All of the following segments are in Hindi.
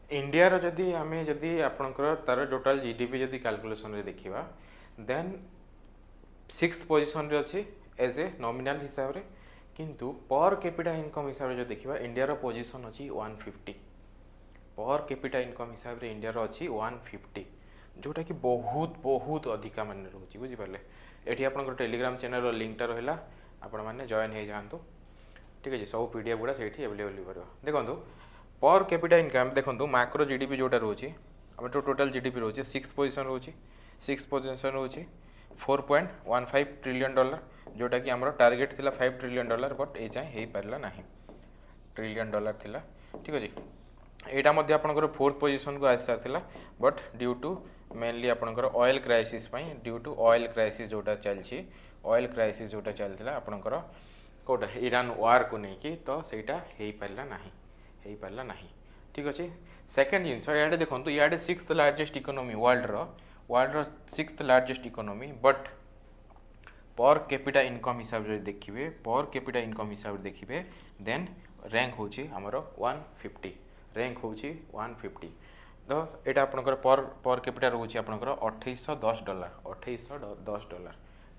इंडिया रो जदि आमे जदि आपनकर तार टोटल जीडीपी जदि कैलकुलेशन रे देखिबा देन सिक्स्थ पोजिशन रे अछि एज ए नॉमिनल हिसाब रे किंतु पर कैपिटा इनकम हिसाब रे जो देखिबा इंडिया रो पोजिशन अछि 150 पर कैपिटा इनकम हिसाब रे इंडिया रो अछि 150 जोटा कि बहुत बहुत अधिका माने रहउची बुझि पाले एठी आपनकर टेलीग्राम चैनल रो लिंक टा रहला आपण माने जॉइन हे जानतो ठीक है सब पीडीएफ गुड़ा से अवेलेबल कर देखो पर कैपिटा इनकम देखो मैक्रो जीडीपी जोटा रोचे आम जो टोटल जीडीपी रोचे सिक्स पोजिशन रोचे सिक्स पोजिशन रोचे 4.15 ट्रिलियन डॉलर जोटा कि आमर टार्गेट थिला 5 ट्रिलियन डॉलर बट ए जाए हो पारा ना ट्रिलियन डॉलर थिला ठीक अच्छे यहाँ मध्य आपंकर फोर्थ पोजिशन को आसी सारी बट ड्यू टू मेनली आपंकर oil crisis due to oil crisis जोटा चलती ऑयल क्राइसिस जोटा चलता आपंकर कौटा इरान वार को लेकिन तो सहीटा हो पारा ना ठीक अच्छे सेकेंड जिनस इे देखो इे sixth largest economy world sixth largest economy but per capita income हिसाब से देखिए पर कैपिटा इनकम हिसाब से देखिए देन रैंक होची हमरो 150 रैंक होची 150 तो यहाँ आपंकर पर कैपिटा रोचे आपंकर $2810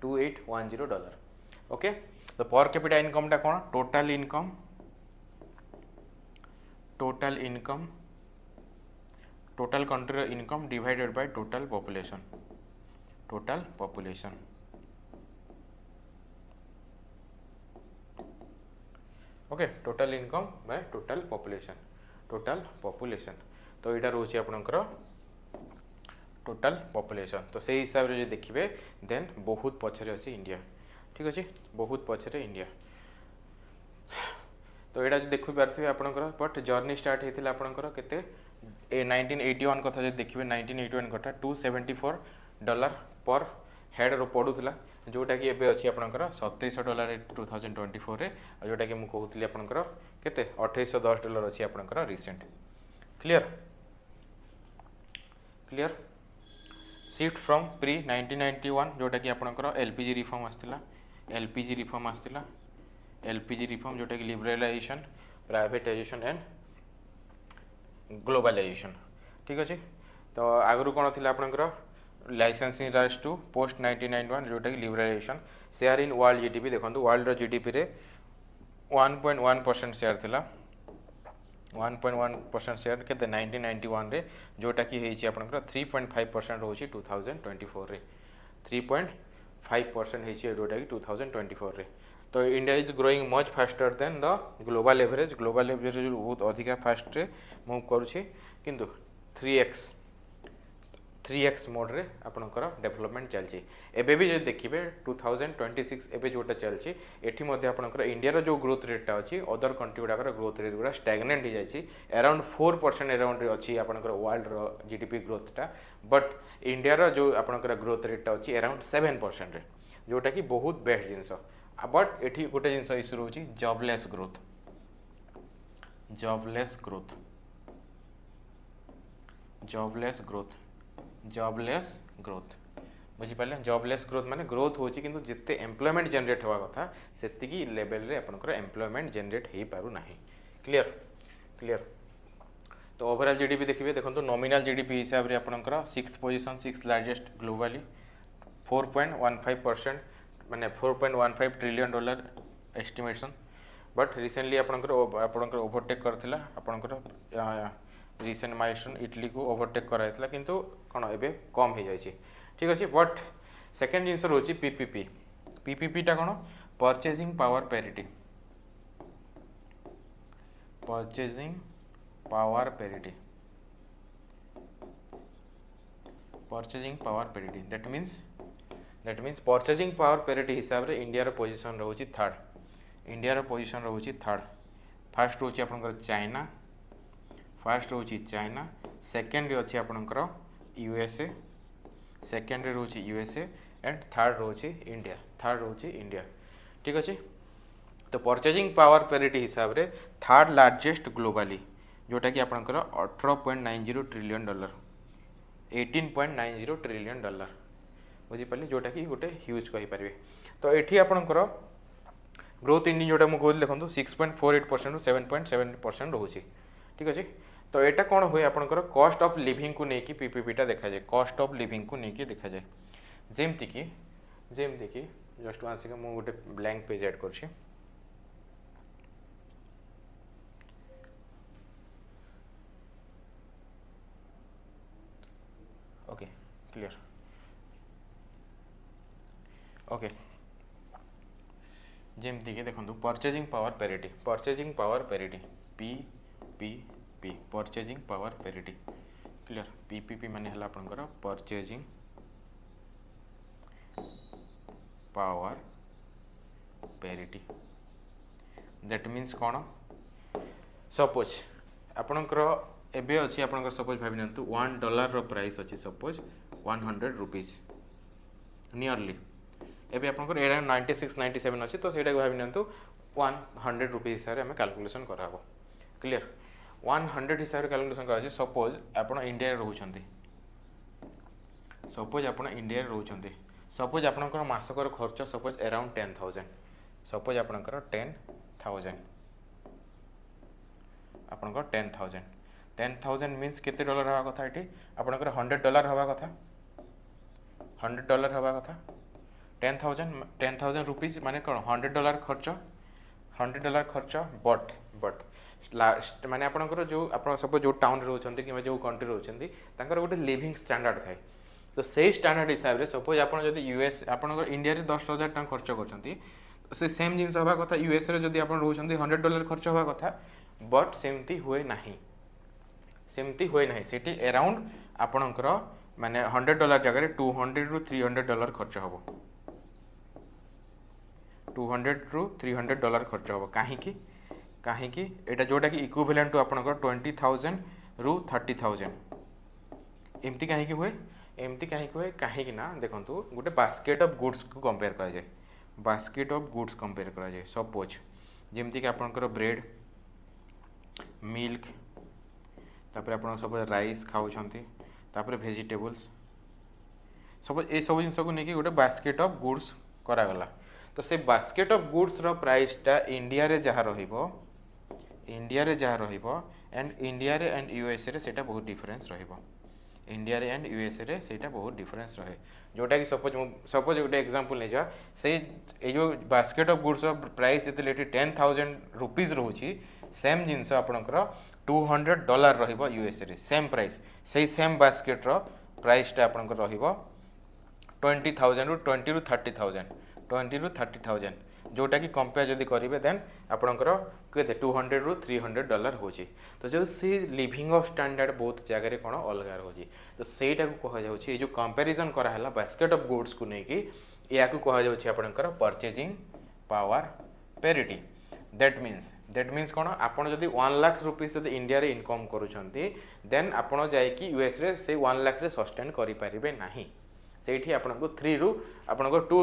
$2810 ओके तो पर कैपिटा इनकम टा कौन total country income divided by total population okay total income by total population तो यहाँ रोचे आपनकर टोटल पॉपुलेशन तो से हिसाब से देखिए देन बहुत पछरे अच्छे इंडिया ठीक अच्छे बहुत पछरे इंडिया तो यहाँ जो देखी पारे आपंकर बट जर्नी स्टार्ट होता आपंकर के 1981 कथा जो देखिए 1981 कथा $274 पर हेड रो पड़ूला जोटा कि एबे अच्छी आपंकर $2700 2024 रे जोटा कि मुझे कहूली आपंकर केते $2810 अच्छी आपंकर recent clear shift from pre 1991 जोटा कि आपंकर एलपीजी रिफॉर्म आसला एलपीजी रिफॉर्म जोटा कि लिबरलाइजेशन प्राइवेटाइजेशन एंड ग्लोबलाइजेशन ठीक अच्छे तो आगु कौन थी आपंकर लाइसेंसिंग राइट्स टू पोस्ट 1991 जोटा कि liberalisation share in world GDP देखो वर्ल्ड जीडीपी रे 1.1% शेयर थिला 1.1% शेयर के 1991 रे जोटा कि होइछि आपनकर 3.5% रोची 2024 रे 3.5% होइछि जोटा कि 2024 रे तो India is growing much faster than the global average बहुत अधिका फास्ट रे मूव करुछि किंतु 3x मोड रे आपनकर डेवलपमेंट चलछि एबे भी जे देखिबे 2026 एबे जोटा चलछि एठी मध्ये आपनकर इंडिया रो जो ग्रोथ रेट ता अछि अदर कंट्री गुडा ग्रोथ रेट गुडा स्टैग्नेंट हो जाइछि अराउंड 4% अराउंड रे अछि आपनकर वर्ल्ड रो जीडीपी ग्रोथ ता बट इंडिया रो जो आपनकर ग्रोथ रेट ता अछि अराउंड 7% रे जोटा कि बहुत बेस्ट जिंस बट एठी गोटे जिंस इश्यू रहउछि जॉबलेस ग्रोथ बुझिपारे जॉबलेस ग्रोथ माने ग्रोथ होची किंतु जिते एम्प्लॉयमेंट जनरेट होवा कथा सेतिकी लेवल रे आपनकर एम्प्लॉयमेंट जनरेट हे पारु नाही क्लियर तो ओवरऑल जीडीपी देखिए देखो नॉमिनल जीडीपी हिसाब रे आपनकर sixth position sixth largest globally 4.15% माने $4.15 ट्रिलियन एस्टिमेशन बट रिसेंटली आपनकर ओवरटेक करथिला आपनकर रिसेंट माइलस्टोन इटली को ओवरटेक कराइला किंतु कौन एबे कम हो जाए ठीक अच्छे बट सेकेंड जिनस रोची पीपीपी टा कौन purchasing power parity that means purchasing power parity हिसाब रे इंडिया रो पोजीशन रोची थर्ड फर्स्ट रोची आपनकर चाइना सेकेंड अच्छी आपनकर यूएसए सेकेंड रोची यूएसए एंड थर्ड रोची इंडिया ठीक अच्छे तो परचेजिंग पावर पैरिटी हिसाब रे थर्ड लार्जेस्ट ग्लोबली जोटा कि आपनकर $18.90 ट्रिलियन 18.90 ट्रिलियन बुझीपारे जोटा कि गोटे ह्यूज कहींपारे तो ये आपनकर ग्रोथ इंडियन जोटा मुझे कहली देखो 6.48% 7.7% रोचे ठीक अच्छे तो यहाँ कौन हुए आपंकर कस्ट ऑफ लिविंग को लेकिन पीपीपीटा देखा जाए कस्ट ऑफ लिविंग को लेकिन देखा जाए जेमती कि जस्ट वन सेकेंड मुझे गोटे ब्लैंक पेज ऐड कर ओके क्लियर ओके जेमती कि देखो purchasing power parity P P P purchasing power parity clear PPP माने हला आपनकर purchasing power parity that means कौन सपोज आपनकर एबे अच्छी आपनकर सपोज भाभी नियंतु $1 रो प्राइस अच्छी सपोज 100 रुपीज नियरली एबे आपनकर 96 97 अच्छी तो सेटा भाभी नियंतु 100 रुपीज हिसाब से कैलकुलेशन कराबो क्लियर 100 हिसाब से कैलकुलेशन करा सपोज आपण इंडिया रोचंती सपोज आपनकर मासकर खर्च सपोज अराउंड 10,000 सपोज आपनकर 10,000 आपनकर 10,000 मीन्स केते डॉलर हवा कथा एठी आपनकर $100 हवा कथा $100 हवा कथा 10,000 रुपीज माने कौन $100 खर्च $100 खर्च बट लास्ट माने आपनकर जो आप सपोज जो टाउन रोचंती कि जो कंट्री रोचंती तांकर गोटे लिविंग स्टैंडर्ड थाए तो से स्टैंडर्ड हिसाब से सपोज आप यूएस आपनकर इंडिया रे 10,000 टका खर्च करछंती तो से सेम जिनस हवा कथा यूएस रे जदी आपन रोचंती $100 खर्च हवा कथा बट सेमती हुए नाही सेठी अराउंड आपनकर माने $100 जगह $200 ରୁ $300 खर्च हबो $200 ରୁ $300 खर्च हबो काहेकि एटा जोटा कि इक्विवेलेंट टू आपनकर 20,000 ରୁ 30,000 एमती काहेकि हुए कहीं ना देखंतु गोटे बास्केट ऑफ गुड्स को कंपेयर करा जाए सपोज जेमती कि आपनकर ब्रेड मिल्क तापर आपन सपोज राइस खाउछंती तापर वेजिटेबल्स सपोज ए सब जिनस को लेकिन गोटे बास्केट ऑफ गुड्स करा गला तो से बास्केट ऑफ गुड्स रो प्राइस टा इंडिया रे जहा रहिबो एंड इंडिया रे एंड यूएसए रे सेटा बहुत डिफरेंस रहिबो इंडिया रे एंड यूएसए रे सेटा बहुत डिफरेंस रहे जोटा कि सपोज गोटे एग्जांपल नै जा से ए जो बास्केट ऑफ गुड्स प्राइस जते 10,000 रुपीज रहउची सेम जिंस आपनकर $200 रहिबो यूएसए रे सेम प्राइस सेम बास्केट रो प्राइस टा आपनकर रहिबो 20,000 ରୁ 20 ରୁ 30,000 जोटा कि कंपेयर जदि करेंगे देन आपणकर के $200 ରୁ $300 होची तो जो सी लिविंग ऑफ स्टैंडर्ड बहुत जगह कौन अलग रोचे तो सहीटा को कह जाउछि जो कंपैरिजन कराला बास्केट ऑफ गुड्स को लेकिन या कह जाउछि आपणकर purchasing power parity that means कौन आपड़ जदि 1 लाख रुपीज जदि इंडिया रे इनकम करूछंती देन आपड़ जाइकी यूएस रे से 1 लाख रे सस्टेन करि परिबे नाही सेठी आपनको 2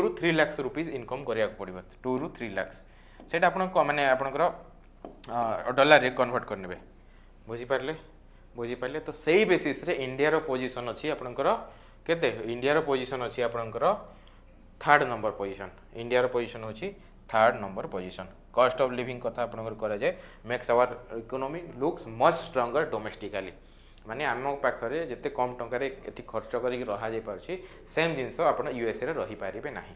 ରୁ 3 लाख रुपीज इनकम करिया पड़िबो 2 ରୁ 3 लाख सेटा आपनको माने आपनकर डॉलर रे कन्वर्ट करनेबे बुझी पारले तो सेही बेसिस रे इंडिया रो पोजीशन अछि आपनकर केते इंडिया रो पोजीशन अछि आपनकर 3rd नंबर पोजीशन इंडिया रो पोजीशन होछि 3rd number position cost of living कथा आपनकर करा जाय makes our economy looks much stronger domestically माने आम पाखरे जिते कम टंकार एटी खर्च करके रहा जाई पारछि सेम जिंस आपण यूएसए रे रही पारिबे नाही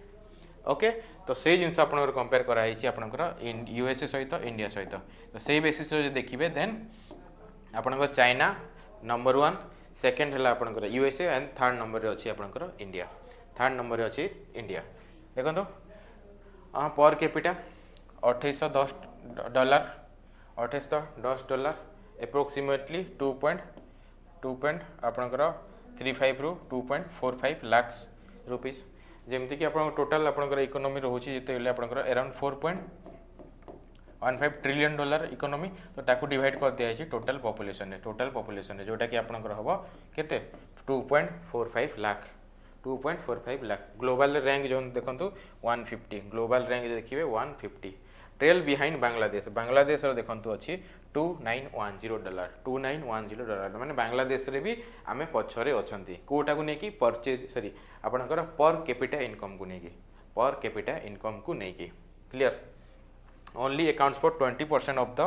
ओके तो से जिंस आपनकर कंपेयर करा हिची आपनकर यूएसए सहित इंडिया सहित तो सेही बेसिस रे देखिबे देन आपनकर चाइना नंबर 1 सेकंड हला आपनकर यूएसए एंड 3rd नंबर रे अछि आपनकर इंडिया 3rd नंबर रे अछि इंडिया देखंतो पर कैपिटा $2810 एप्रोक्सीमेटली 2.35 ରୁ 2.45 लाख रुपीस जेमती कि आपन टोटल आपनकर इकोनॉमी रहउची जते आपनकर अराउंड $4.15 ट्रिलियन इकोनॉमी तो ताकू डिवाइड कर दिया टोटल पॉपुलेशन जोटा कि आपनकर हबो केते 2.45 लाख ग्लोबल रैंक जो देखंतु 150 ग्लोबल रैंक देखिबे 150 ट्रेल बिहाइंड बांग्लादेश देखंतु अछि $2910 माने बांग्लादेश रे भी आमे पछरे अछंती कोटा को नेकी परचेज सॉरी आपनकर पर कैपिटा इनकम को नेकी clear only accounts for 20% of the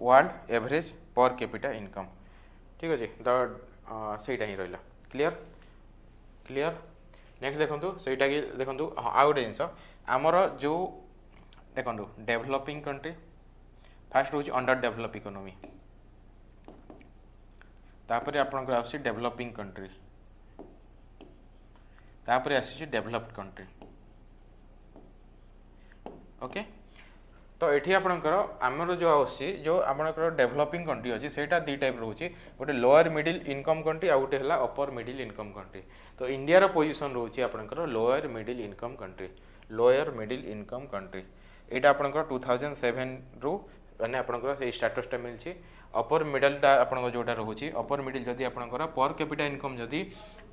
world average पर कैपिटा इनकम ठीक अच्छे सहीटा ही रहा क्लीयर क्लीयर नेक्स्ट देखो सहीटा कि देखो हाँ आउ गोटे जिन आमर जो देखो डेभलपिंग कंट्री फास्ट हूँ अंडर डेभलप इकोनोमी तापर आपंकर आस डेभलपिंग कंट्री तापर आसी डेभलप्ड कंट्री ओके तो ये आपंकर आमर जो आसी जो आपंकर डेभलपिंग कंट्री अच्छी सेटा दी टाइप रोचे गोटे लोअर मिडिल इनकम कंट्री आ गोटे है अपर मिडिल इनकम कंट्री तो इंडिया पोजीशन रोचे आपंकर lower middle income country lower middle income country यहाँ आपंकर 2007 रु मैंने आपंकर स्टाटसटा मिली अपर मिडलटा आपंकर जोटा रोचे अपर मिडिल जदि आपंकर पर कैपिटा इनकम जदि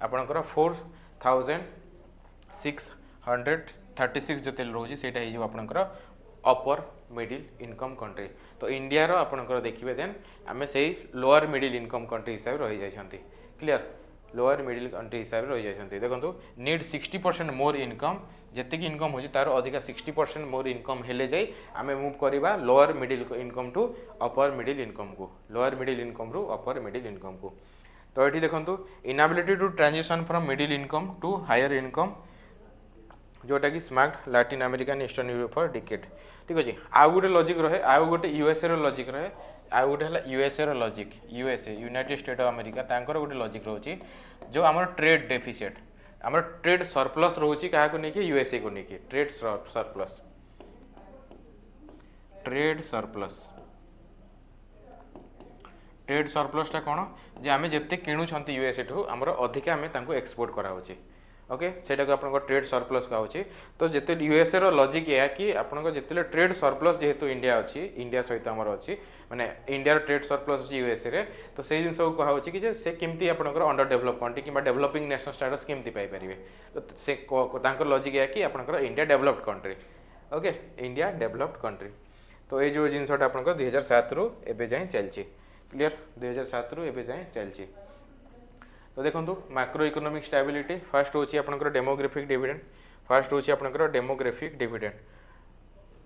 आपंकर 4636 जो रोचे से आपंकर अपर मिडिल इनकम कंट्री तो इंडिया रो आपंकर देखिए देन आम से लोअर मिडिल इनकम कंट्री हिसाब से रही जाती क्लीयर लोअर मिडिल कंट्री हिसाब से रही जाती देखो नीड 60% मोर इनकम जितकी इनकम हो तार अधिका 60% मोर इनकम हेले जाई आमे मूव करवा lower middle income to upper middle income को लोअर मिडिल इनकम रू अपर मिडिल इनकम को तो ये देखो inability to transition from middle income to higher income जोटा कि smart Latin American Eastern Europe for decade ठीक अच्छे आउ गोटे लॉजिक रहे आउ गोटे यूएसए रो लॉजिक रहे आउ गोटे है यूएसए रो logic USA United State of America तांकर गोटे लॉजिक रोची जो आमर ट्रेड डेफिसिट आमर ट्रेड सरप्लस रोची क्या को लेकिन यूएसए को लेकिन ट्रेड सरप्लस ट्रेड सरप्लसटा कौन जे आम जिते किणुंट यूएसए ठू आमर अधिका आम एक्सपोर्ट कराऊे ओके सेटा को आपन ट्रेड सरप्लस कहूँ तो जिते यूएसए रो लॉजिक या कि आपन जिते ट्रेड सरप्लस जेहेतु इंडिया अच्छी इंडिया सहित आमर अच्छी माने इंडिया ट्रेड सरप्लस अच्छी यूएसए रे तो से जिन को कहूँ कि से केमती आपनकर अंडर डेभलप कंट्री कि डेभलपिंग नेशनल स्टेटस केमती पाई परिवे तो से लॉजिक या कि आपनकर India developed country okay India developed country तो ये जो जिनसटा आपनकर 2007 रु एबे जाए चलची क्लीयर 2007 रु एबे जाए चलची तो देखो मैक्रो इकोनॉमिक स्टेबिलिटी फर्स्ट होची आपनकर डेमोग्राफिक डिविडेंड फर्स्ट होची आपनकर demographic dividend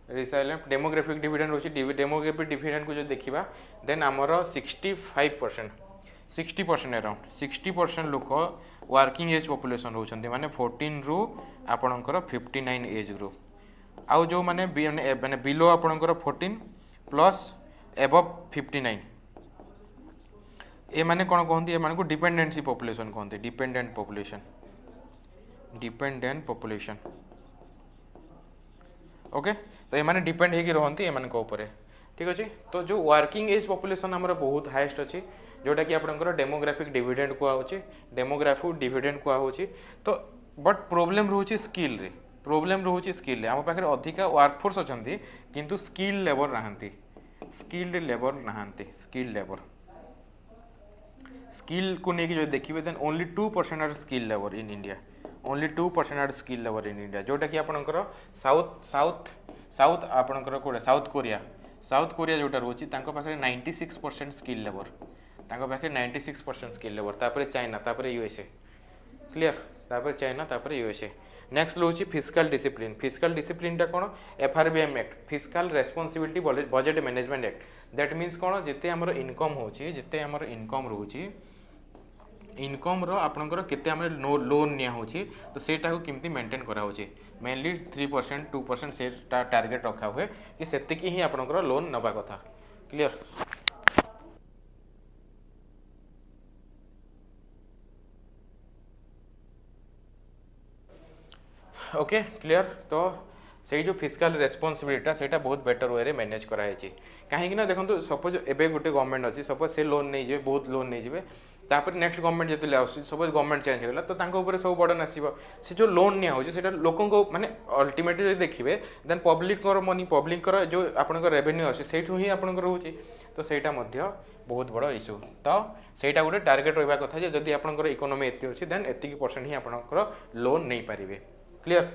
resilient demographic dividend होची डेमोग्राफिक डिविडेंड को जो देखिबा देन हमर 60% अराउंड 60% लोक वर्किंग एज पॉपुलेशन रहउछन्ती माने 14 रु आपनकर 59 एज ग्रुप आउ जो माने माने बिलो आपनकर 14 प्लस एबव 59 ए माने कौन कहते हैं को डिपेंडेंसी पॉपुलेशन कहते डिपेंडेंट पॉपुलेशन ओके तो ये डिपेंड होगी रहती एमान ऊपर ठीक अच्छे तो जो वर्किंग एज पॉपुलेशन हमर बहुत हाईएस्ट अच्छी जोटा कि आपनकर डेमोग्राफिक डिविडेंड कहूँ डेमोग्राफिक डिविडेंड कहूँ तो बट प्रोब्लेम रोचे स्किल रे प्रोब्लेम रोचे स्किल आम पाखे अधिका वर्कफोर्स अच्छा किंतु स्किल लेबर नहांती स्किल्ड लेबर नहांती स्किल लेबर स्किल को लेकिन जो देखिए then only 2% are skill labour in India only 2% are skill labour in India जोटा कि आपनकर साउथ आपनकर कोडे साउथ कोरिया जोटा रोची तांको पाखे 96% स्किल लेबर तांको पाखे 96% स्किल लेबर तापरे चाइना तापरे यूएसए क्लियर तापरे चाइना तापरे यूएसए नेक्स्ट रोची फिस्कल डिसिप्लिन टा कोन FRBM act fiscal responsibility budget management act that means कोन जिते हमर इनकम होची जिते हमर इनकम रोची इनकम रो आपनकर केते हमर लोन निया होची तो सेटा को केमती मेंटेन करा होची मेनली 3% 2% से टारगेट रखा हुए कि सेतिकी ही आपनकर लोन नबा कथा क्लियर ओके क्लियर तो से जो फिस्कल रेस्पॉन्सिबिलिटी सेटा बहुत बेटर वे मैनेज कराई कहीं देखो सपोज एबे गोटे गवर्नमेंट अच्छी सपोज से लोन नहीं जाए बहुत लोन नहीं जाए तापर नेक्स्ट गवर्नमेंट जिते आस सपोज गवर्नमेंट चेंज होगा तो सब बर्डन आसो से जो लोन निया लोकों माने अल्टीमेटली देखिए देन पब्लिक मनी पब्लिक जो आपंकर रेवेन्यू अच्छे से ही आपंकर रोचे तो सेटा बहुत बड़ इश्यू तो सेटा गोटे टार्गेट रहा कथा जदि आपंकर इकोनॉमी एति अच्छी देन एतिकी परसेंट ही आपंकर लोन नहीं पारे clear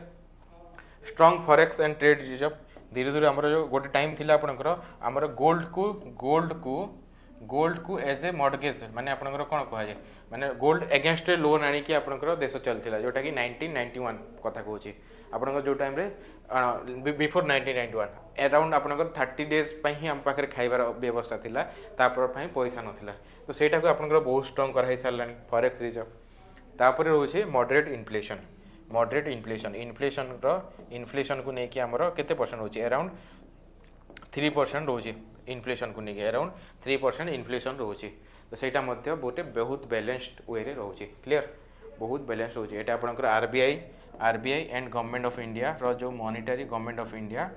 strong forex and trade reserve धीरे धीरे आमर जो गोटे टाइम थिला आपनकर आमर गोल्ड को एज ए मॉर्गेज माने आपनकर कोन कहा जाय माने गोल्ड अगेंस्ट लोन आनी कि आपनकर देश चलथिला जोटा कि 1991 कथा कहूची आपनकर जो टाइम रे बिफोर 1991 अराउंड आपनकर 30 डेज ही आम पाखे खाइबार व्यवस्था थिला तापर पैसा नथिला तो सेटा को आपनकर बहुत स्ट्रांग कराई सारलानी फॉरेक्स रिजर्व तापर रोचे मॉडरेट इन्फ्लेशन को लेकिन आमर केते परसेंट रोचे अराउंड 3% रोचे इन्फ्लेशन को लेकिन अराउंड 3% इन्फ्लेशन रोचे तो सेटा मध्य गोटे बहुत बैलेंस्ड वे रे रोचे क्लियर बहुत बैलेंस रोचे एटा आपनकर RBI and government of India रो जो monetary government of India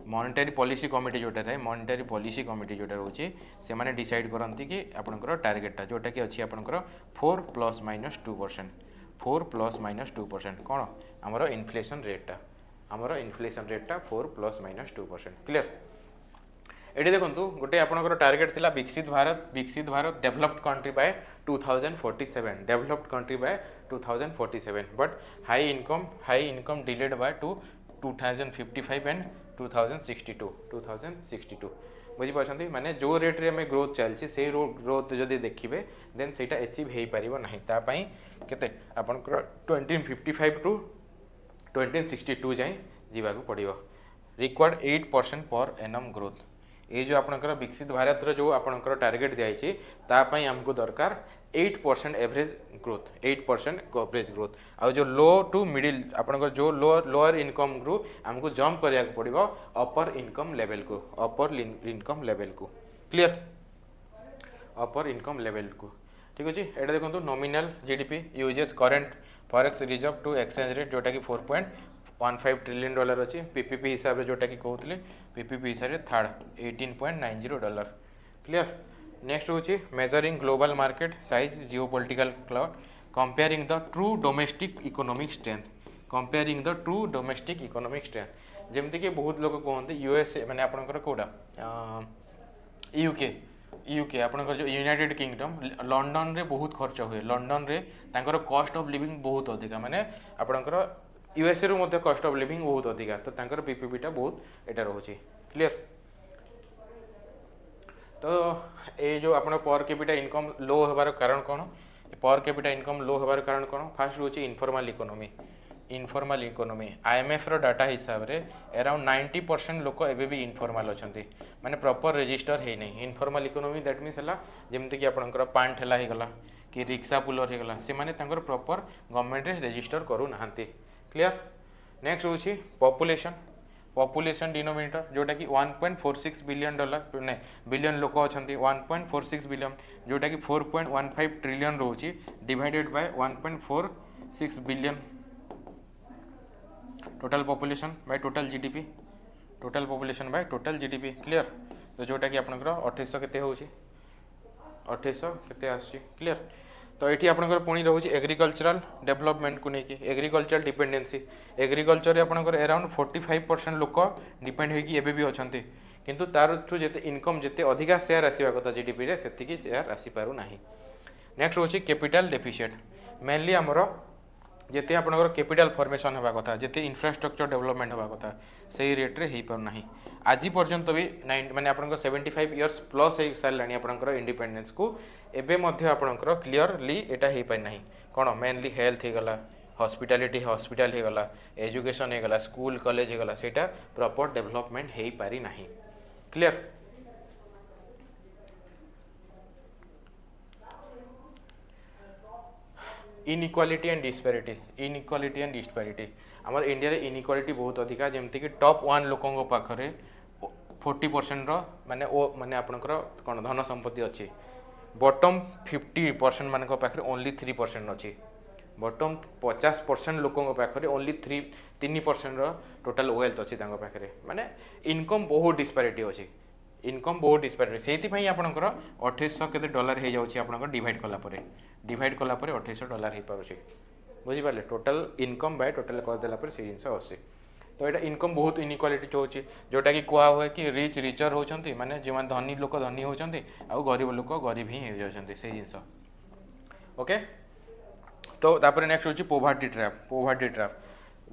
monetary policy committee जोटा थाए मॉनिटरी पॉलिसी कमिटी जोटा रोचे से माने डिसाइड करंती कि आपनकर टारगेटटा जोटा कि अछि आपनकर 4 ± 2% कोन हमरो इन्फ्लेशन रेटटा 4 ± 2% क्लियर एटी देखंतु गोटे आपनकर टारगेट थिला विकसित Bharat developed country bye 2047 but high income delayed by 2055 and 2062 बुझी पाछंती माने जो रेट रे में ग्रोथ चलछि से ग्रोथ जदि देखिबे देन सेटा अचीव हेई परिबो नाही ता पई केते आपनकर 2055 टू 2062 जाय जीवा को पड़िबो रिक्वायर्ड 8% पर एनम ग्रोथ ये जो आपनकर विकसित भारत रो जो आपनकर टारगेट दिया है ता पई हमको दरकार 8% एवरेज ग्रोथ आ जो लो टू मिडिल आपनकर जो लोअर इनकम ग्रुप हमको जंप करिया को पड़िबो अपर इनकम लेवल को क्लियर अपर इनकम लेवल को ठीक अछि एटा देखंतु nominal GDP uses current forex reserve to exchange rate जोटा कि 4.15 ट्रिलियन डॉलर अच्छी पीपीपी हिसाब से जोटा कि कहते पीपीपी हिसाब से थर्ड 18.90 डॉलर क्लियर नेक्स्ट हूँ measuring global market size geopolitical cloud comparing the true domestic economic strength जमती कि बहुत लोग कहते यूएसए माने आपनकर कोडा यूके आपनकर जो यूनाइटेड किंगडम लंडन रे बहुत खर्च हुए लंडन रे तांकर कॉस्ट ऑफ लिविंग बहुत अधिका माने आपनकर यूएसए रो मध्य कॉस्ट ऑफ लिविंग बहुत अधिका तो तांकर पीपीपीटा बहुत एटा रहउची क्लियर तो ये जो आपण पर कैपिटा इनकम लो होबार कारण कोन पर कैपिटा इनकम लो होबार कारण कोन फास्ट होची इनफॉर्मल इकोनॉमी आईएमएफ रो डाटा हिसाब रे अराउंड 90% लोक एबे भी इनफॉर्मल अछंती माने प्रॉपर रजिस्टर हे नै इनफॉर्मल इकोनॉमी दैट मींस हला जेमते कि आपनकर पान ठेला हे गला कि रिक्शा पुलर हे गला से माने तांकर प्रॉपर गवर्नमेंट रे रजिस्टर करू नाहंती क्लियर नेक्स्ट होची पॉपुलेशन डिनोमिनेटर जोटा कि 1.46 बिलियन लोक अछंती 1.46 बिलियन जोटा कि 4.15 ट्रिलियन रोची divided by 1.46 billion total population by total GDP clear तो जोटा कि आपनकर 2800 केते होची 2800 केते आसी क्लियर तो ये आपनकर पुणी रोचे एग्रीकल्चरल डेवलपमेंट को लेकिन एग्रीकल्चरल डिपेंडेंसी एग्रीकल्चर रे आपनकर अराउंड 45% लोक डिपेंड होगी एबे भी अछंती किंतु तार थ्रू जेते इनकम जेते अधिका शेयर आसीबा कथा जीडीपी रे सेतिकी शेयर आसी पारु नाही नेक्स्ट होची कैपिटल डेफिसिट मेनली हमरो जेते आपनकर कैपिटल फॉर्मेशन होबा कथा जेते इंफ्रास्ट्रक्चर डेवलपमेंट होबा कथा सही रेट रे हेई पर नाही आज पर्यंत भी 9 माने आपनकर 75 इयर्स प्लस हे सारलानी आपनकर इंडिपेंडेंस को एबे मध्य आपनकर क्लियरली एटा हेई पाइ नाही कोन मेनली हेल्थ हे गला हॉस्पिटल हे गला एजुकेशन हे गला स्कूल कॉलेज हे गला सेटा प्रॉपर डेवलपमेंट हेई पारि नाही क्लियर इनइक्वालिटी एंड डिस्पैरिटी आमर इंडिया रे इनइक्वालिटी बहुत अधिका जेमति कि टॉप 1 लोकंग पाखरे 40% रो माने माने आपनकर कोन धन संपत्ति अछि बॉटम 50% मानक पाखरे ओनली 3% अछि बॉटम 50% लोकंग पाखरे ओनली 3% रो टोटल वेल्थ अछि तांग पाखरे माने इनकम बहुत डिस्पैरिटी अछि सेति पई आपनकर 2800 केते डॉलर हे जाउछि आपनकर डिवाइड कला परे $2800 हे पारुछि बुझि पाले टोटल इनकम बाय टोटल कर देला पर से जिंस अछि तो एटा इनकम बहुत इनइक्वालिटी होछि जोटा कि कुआ होय कि रिच रिचर होचंती माने जेमान धनी लोक धनी होचंती आ गरीब लोक गरीब ही हो जाउछंती से जिंस ओके तो तापर नेक्स्ट होछि पोवर्टी ट्रैप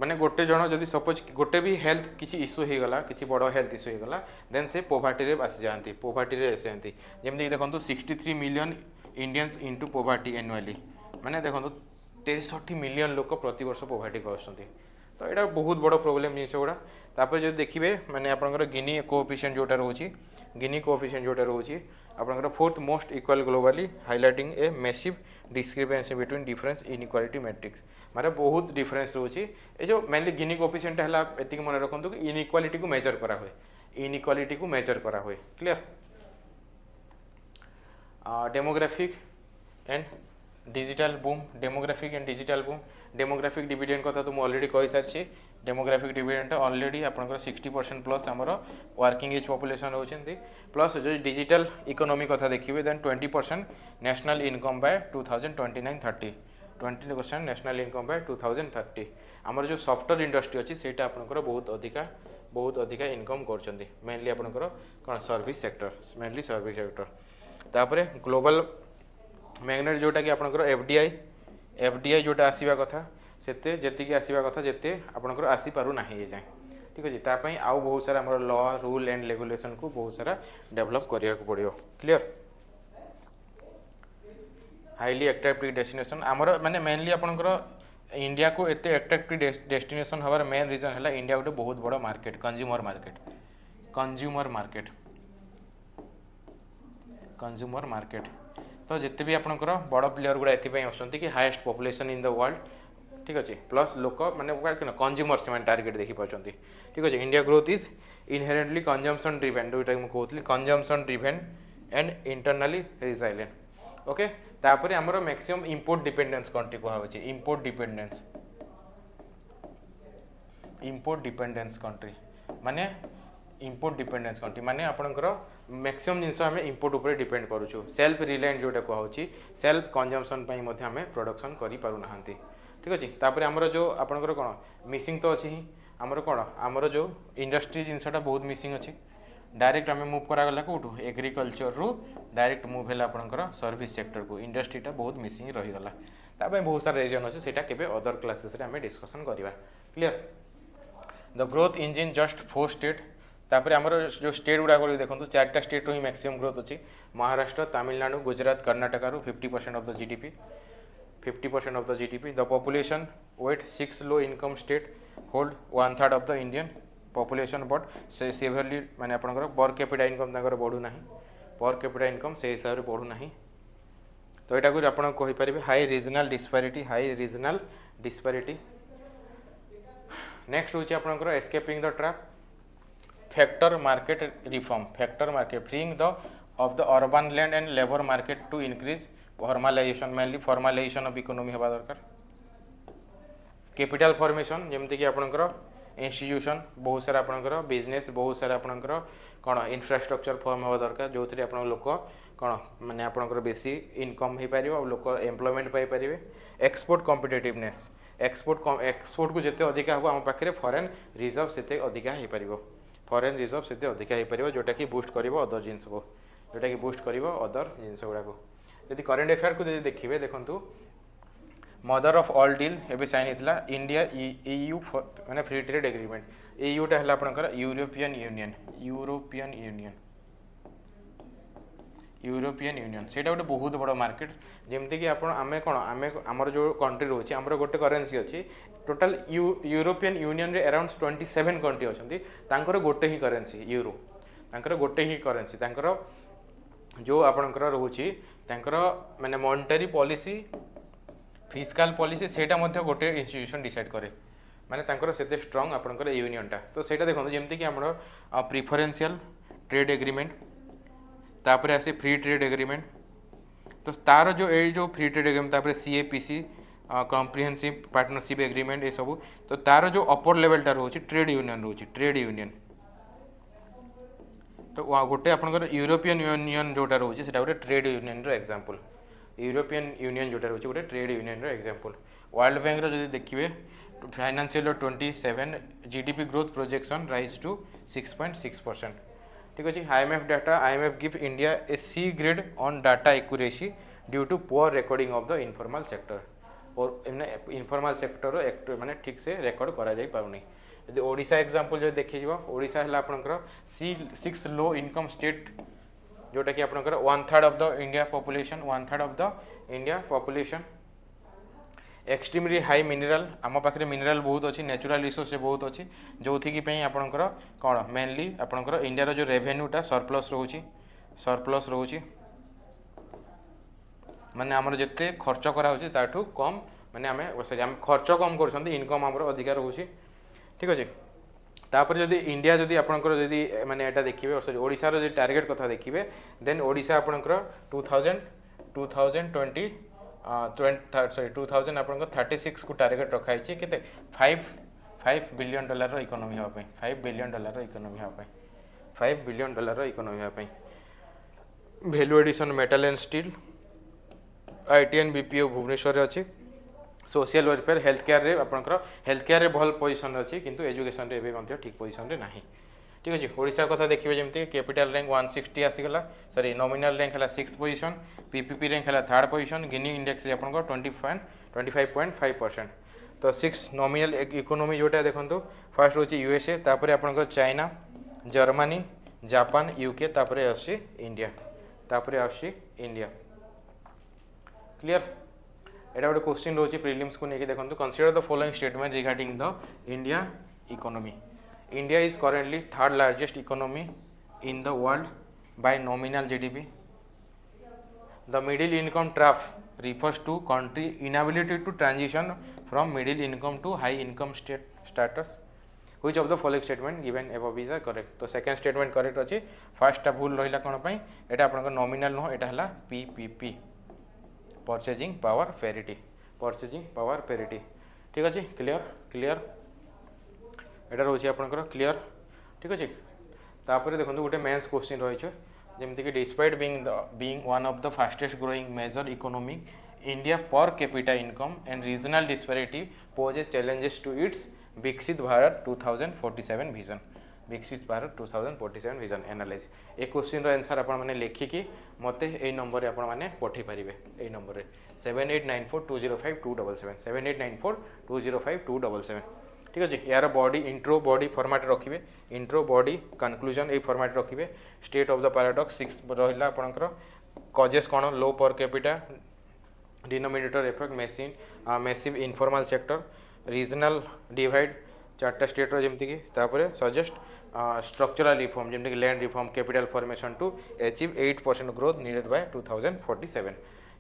माने गोटे जण जदि सपोज गोटे भी हेल्थ किसी इश्यू हे गला किसी बड़ हेल्थ इश्यू हे गला देन से पोवर्टी रे आसी जांती पोवर्टी रे आसेंती जेमति देखंतु 63 million Indians into poverty annually माने देखंतु 63 मिलियन लोक प्रति वर्ष पोवर्टी करछंती तो यहाँ बहुत बड़ प्रोब्लेम जिनस गुड़ा तापर जो देखिए मैंने आपंकर गिनी कोएफिशिएंट जोटा रोचे गिनी कोएफिशिएंट जोटा रोचे आपंकर fourth most equal globally highlighting a massive discrepancy between difference inequality matrix माने बहुत डिफरेंस रोचे ये जो मेनली गिनी कोएफिशिएंट है एति मन रखु कि इनइक्वालिटी को मेजर करा हुए इनइक्वालिटी को मेजर करा हुए clear demographic and digital boom demographic dividend कथा तो ऑलरेडी कही सारी डेमोग्राफिक डिविडेंड ऑलरेडी आपंकर 60% प्लस आमर वर्किंग एज पॉपुलेशन होती प्लस जो डिजिटल इकोनॉमी कथा देखिए then 20% national income by 2029-30 20% national income by 2030 आमर जो सॉफ्टवेयर इंडस्ट्री अच्छी से आपंकर बहुत अधिका इनकम कर मेनली आपंकर कौन service sector mainly service sector तापर ग्लोबल मैग्नेट जोटा कि आपंकर एफडीआई जोटा आसवा कथा सेते जेतिकी आसवा कथा जेते आपंकर आसी पारु नाही जाए ठीक अच्छे तापाई आउ बहुत सारा आमर लॉ रूल एंड रेगुलेशन को बहुत सारा डेवलप करने को पड़ो क्लियर हाईली अट्रैक्टिव डेस्टिनेशन आमर माने मेनली आपंकर इंडिया को एते अट्रैक्टिव डेस्टिनेशन हबार मेन रीजन है इंडिया गोटे बहुत बड़ मार्केट कंज्यूमर मार्केट तो जिते भी आपंकर बड़ प्लेयर गुड़ा ये आसती कि highest population in the world ठीक अच्छे प्लस लोक मैंने कंज्यूमर से टारगेट देखिपार ठीक अच्छे India growth is inherently consumption driven जोटा मुझे कहती consumption driven and internally resilient okay तापर आमर मैक्सिमम इंपोर्ट डिपेंडेंस कंट्री कहुचे इंपोर्ट डिपेंडेंस कंट्री माने इंपोर्ट डिपेंडेंस कंट्री माने आपनकर मैक्सिमम जिनस आम इंपोर्ट उपर डिपेंड करूँ सेल्फ रिलायंट जोटा कहूँ सेल्फ कंजम्पशन आम प्रोडक्शन करूना ठीक अच्छे तापर आमर जो आपंकर कौन मिसिंग तो अच्छी आमर कौन आमर जो इंडस्ट्री जिनसटा बहुत मिसिंग अच्छी डायरेक्ट आम मुव करागला कौटू एग्रिकल्चर रु डायरेक्ट मुव है आपंकर सर्विस सेक्टर को इंडस्ट्रीटा बहुत मिसिंग रहीगला ताप बहुत सारा रीजन अच्छे से अदर क्लासेस आम डिस्कसन करवा clear the growth engine just 4 state तापर आमर जो स्टेट गुड़ाक देखो 4टा स्टेट ही मैक्सिमम ग्रोथ अच्छी Maharashtra Tamil Nadu Gujarat Karnataka 50% of the GDP 50% of the GDP the population weight 6 low income state hold 1/3 of the Indian population but से सेवियरली माने आपनकर पर कैपिटा इनकम बढ़ूना पर कैपिटा इनकम से हिसाब से बढ़ूना तो यहाँ को आप कहींपर हाई रीजनाल डिस्पारिटी नेक्स्ट हूँ आपंकर escaping the trap factor market reform freeing the of the urban land and labour market to increase formalisation mainly formalisation of economy हवा दरकार कैपिटल फॉर्मेशन जमती कि आपंकर इंस्टीट्यूशन बहुत सारा आपंकर बिजनेस बहुत सारा आपंकर कौन इंफ्रास्ट्रक्चर फॉर्म हवा दरकार जो थी आप लोक कौन माने आपंकर बेसी इनकम हो पार लोक employment Piper export competitiveness export को जिते अधिका हम आम पाखे फॉरेन रिजर्व से अधिका हो पार फॉरेन रिजर्व से अधिका हो पार जोटा कि बूस्ट कर अदर जिनस को जोटा कि बूस्ट कर अदर जिनस गुड़ाक यदि करेन्ट अफेयर को देखिए देखूँ मदर ऑफ ऑल डील एवं साइन होता इंडिया EU माने फ्री ट्रेड एग्रीमेंट EUटा है आपंकर यूरोपियन यूनियन से गोटे बहुत बड़ मार्केट जमती कि आम कौन आमर जो कंट्री रोचे आमर गोटे करेन्सी अच्छी टोटाल यूरोपियन यूनियन रे अराउंड 27 कंट्री अच्छा गोटे ही करेन्सी यूरो गोटे ही करेन्सी जो आपंकर रोचे माने मॉनेटरी पॉलिसी फिस्काल पॉलिसी सेटा गोटे इंस्टीट्यूशन डिसाइड करे माने से स्ट्रॉन्ग आपंकर यूनियनटा तो सेटा देखो जमती कि आम प्रिफरेंशियल ट्रेड एग्रीमेंट तापर आसे फ्री ट्रेड एग्रीमेंट तो तार जो फ्री ट्रेड एग्रीमेंट तापर CAPC कॉम्प्रिहेंसिव पार्टनरशिप एग्रीमेंट ये सब तो तार जो अपर लेवलटा रोचे ट्रेड यूनियन तो गोटे आपंकर यूरोपियन यूनियन जोटा रोचे से गोटे trade union example European Union जोटा रोचे गोटे trade union example World Bank जो देखिए financial 27 GDP growth projection rise to 6.6% ठीक अच्छे IMF data IMF give India a C grade on data accuracy due to poor recording of the informal sector और इनफॉर्मल सेक्टर माने ठीक से रिकॉर्ड करा जाई पारुनी यदि ओडिशा एग्जांपल जो देखिए ओडिशा है आपंकर 6 लो इनकम स्टेट जोटा कि आपंकर 1/3 of the India population extremely high mineral आम पाखे मिनराल बहुत अच्छी नेचुरल रिसोर्स बहुत अच्छी जो थी आपणकर कौन मेनली आपणकर इंडिया जो रेवेन्यूटा सरप्लस रोचे माने आमर जिते खर्च कराऊँच ताठू कम माने आम सॉरी आम खर्च कम कर इनकम आमर अधिका रोचे ठीक अच्छे तापर जदि इंडिया जदि आपंकर जदि माने एटा देखिए सॉरी ओडिशार जदि टार्गेट कथा देखिए देन ओडिशा आपंकर 2020 सॉरी 2000 आपंकर 36 को टार्गेट रखाई केते 5 बिलियन डॉलर इकोनॉमी होगा 5 बिलियन डॉलर इकोनॉमी होगा 5 बिलियन डॉलर इकोनॉमी होगा value addition metal and steel ITN BPO Bhubaneswar अच्छी सोशल वेलफेयर हेल्थ केयर रे आपंकर हेल्थ केयर रे भल पोजिशन अच्छी किंतु एजुकेशन रे एवं ठीक पोजिशन रे नहीं ठीक अच्छे ओडिशा कथा देखिए जमी कैपिटल रैंक 160 आसीगला सॉरी नॉमिनल रैंक है 6th पोजिशन PPP रैंक है 3rd पोजिशन गिनी इंडेक्स आपंकर 25.5% तो 6 नॉमिनल इकोनॉमी जोटा देखो फास्ट होची USA तापर आपंकर चाइना जर्मनी जापान UK तापर आसी इंडिया क्लियर एटा गोटे क्वेश्चन रोचे प्रिलिम्स को लेके देखो consider the following statement regarding the India economy India is currently 3rd largest economy in the world by nominal GDP the middle income trap refers to country inability to transition from middle income to high income status which of the following statement given above is correct तो सेकंड स्टेटमेंट करेक्ट अच्छी फर्स्ट भूल रहा कौन पाई एटा आपन नॉमिनल नुह एटा हला PPP परचेजिंग पावर पेरिटी ठीक अच्छे क्लियर एटा रोचे आपनकर क्लियर ठीक अच्छे तापर देखो गोटे मेन्स क्वेश्चन रही जमती कि despite being one of the fastest growing major economy India per capita income and regional disparity pose a challenges to its Viksit Bharat 2047 vision Viksit Bharat 2047 vision analyse a question answer आपण माने लिखिकी मते ए नंबर रे आपण माने पठै परिबे ए नंबर रे 7894205277 7894205277 ठीक अच्छे यार बॉडी इंट्रो बॉडी फॉर्मेट रखिए इंट्रो बॉडी कंक्लूजन ए फॉर्मेट रखिए स्टेट ऑफ द पैराडॉक्स 6 रहा आपंकर कजेस कौन low per capita denominator effect massive informal sector regional divide 4टा स्टेट जमती कि सजेस्ट स्ट्रक्चरल रिफॉर्म जमती कि land reform capital formation to achieve 8% growth needed by 2047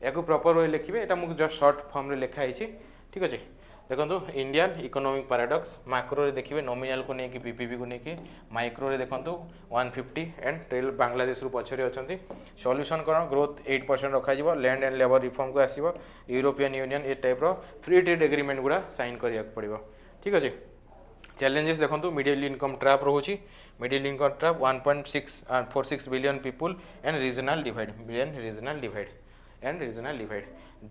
या प्रॉपर वे लिखिए यहाँ मुझे जस्ट शॉर्ट फॉर्म रे लिखाई ठीक अच्छे देखो इंडियन इकोनॉमिक पैराडॉक्स मैक्रो रे देखिए नॉमिनल को लेकिन PPP को लेकिन माइक्रो रे देखो 150 एंड ट्रेल बांग्लादेश रु पछरे अछंती सॉल्यूशन कौन ग्रोथ 8% रखा लैंड एंड लेबर रिफॉर्म को आसीबो यूरोपियन यूनियन ए टाइप रो फ्री ट्रेड एग्रीमेंट गुड़ा साइन करिया पड़िबो ठीक अच्छे चैलेंजेस देखो मिडिल इनकम ट्रैप रोची middle income trap 1.646 billion people and regional divide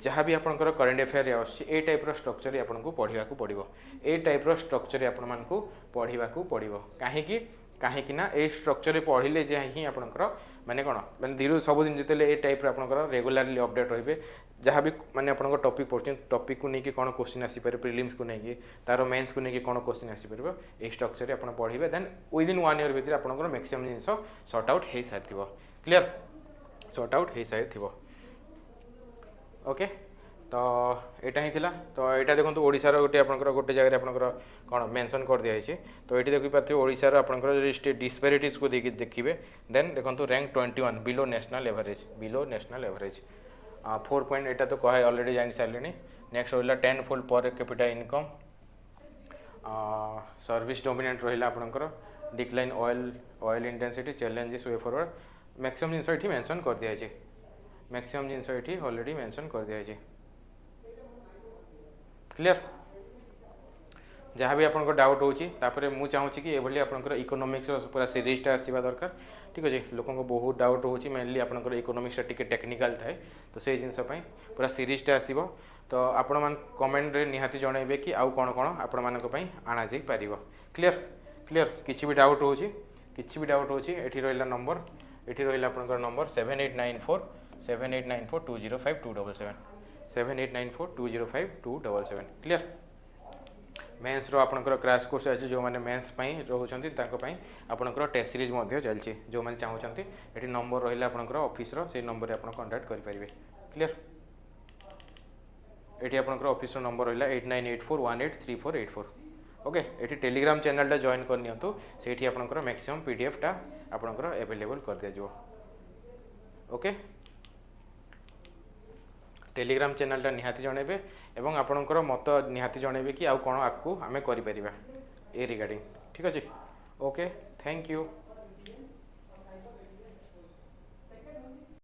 जहाँ भी आपंकर करेन्ट अफेयर ए टाइप स्ट्रक्चर आपको पढ़ा पड़ो ए टाइप स्ट्रक्चर आपको पढ़ा पड़ो कहीं कहीं ए स्ट्रक्चर पढ़ले ही आपंकर माने कौन माने धीरे सबुदिन जिते ए टाइप आपंकर रेगुलारली अपडेट रही जहाँ भी माने आपंकर टॉपिक पढ़ते टॉपिक को लेकिन कौन क्वेश्चन आसीपर प्रिलिम्स को लेकिन तार मेन्स को लेकिन कौन क्वेश्चन आसीपर ये स्ट्रक्चर आप पढ़े देन विदिन 1 ईयर भितर आपंकर मैक्सिमम जिन सॉर्ट आउट हो सारी क्लियर सॉर्ट आउट हो सारी ओके तो यहाँ ही थिला तो यहाँ देखो ओडिशार गोटे आपंकर गोटे जगह आपंकर कौन मेंशन कर दिखाई तो ये देखिए ओडिशार आपंकर डिस्पैरिटीज को देखिए देन देखो rank 21 below national average 4 point एटा तो कहे ऑलरेडी जानी सारे नेक्स्ट रहा 10 फोल्ड पर कैपिटा इनकम सर्विस डोमिनेंट रहा आपंकर decline oil intensity challenges way forward maximum जिनस ये मेंशन कर दिखाई मैक्सिमम जिनस ये ऑलरेडी मेंशन कर दिखाई क्लियर जहाँ भी आपको डाउट होपर मुझे चाहूँगी कि ये आपंकर इकोनॉमिक्स पूरा सीरीजटा आसवा दरकार ठीक अच्छे लोक बहुत डाउट हो मेनली आपंकर इकोनॉमिक्स टी टेक्निकल थाए तो से जिनस पूरा सीरीजटा आसो तो आपण मान कमेंट रे निहाती जनइबे कि आउ कौन कौन आपण मानक पई आना जाई पारिबो क्लियर किछि भी डाउट होची एठी रहिला नंबर एठी रहिला आपनकर नंबर 7894205277 7894205277 क्लियर मेन्स रो आपनकर क्रैश कोर्स अछि जो माने मेन्स पई रहउछंती ताको पई आपनकर टेस्ट सीरीज मध्ये चलछि जो माने चाहउछंती एठी नंबर रहिला आपनकर ऑफिस रो से नंबर रे आपन कांटेक्ट करि परिबे क्लियर। एटी आपनकर ऑफिस नंबर रहा 8984183484। ओके ये टेलीग्राम चैनल जॉइन करनी से आपनकर मैक्सिमम पीडीएफ टा आपनकर अवेलेबल कर दिया जो। ओके टेलीग्राम चैनल निहाती जनइबे एवं आपनकर मत निहाती जनइबे कि आउ कोन आकु आमे करि परिबा ए रिगार्डिंग। ठीक अछि ओके थैंक यू।